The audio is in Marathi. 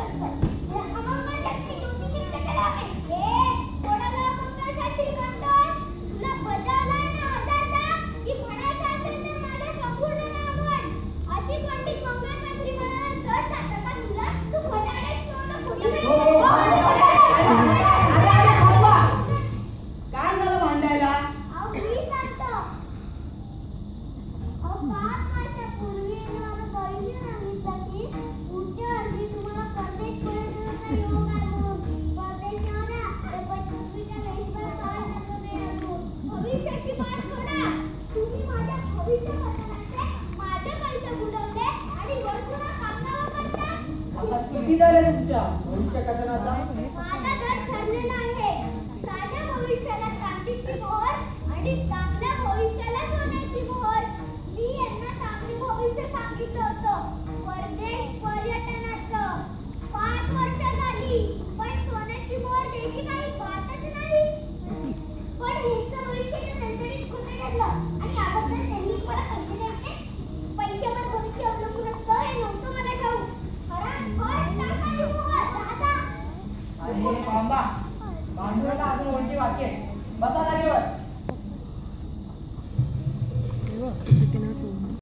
असतं. हे अमंगळ शक्ती ज्योतिषीच कशाला हवे? कोणाला अमंगळ शक्ती म्हणतोस? तुला बजावलाय ना हजारदा की म्हणायचं असेल तर माझ्या संपूर्ण नाव म्हण. अति पंडित मंगळ शास्त्री म्हणायला जड जातं का तुला? तू खोटारडे तोंड खोटं काय झालं भांडायला? किती दर आहे तुमच्या भविष्य कथनाचा? माझा दर ठरलेला आहे. साध्या भविष्याला चांदीची मोहर आणि चांगल्या भविष्याला सोन्याची मोहर. मी यांना चांगले भविष्य सांगितलं होतं. परदेश पर्यटनाचं 5 वर्ष झाली पण सोन्याची मोहर द्यायची काही बातच नाही. पण ह्यांचं भविष्य नंतरीत खोटं ठरलं आणि याबद्दल त्यांनी मला पैसे द्यायचे. पैशावर भविष्य अवलंबून असतं हे नव्हतं मला ठाऊक. अरे बाबा, भांडवला अजून ओळखी बाकी आहे. बसा जागेवर.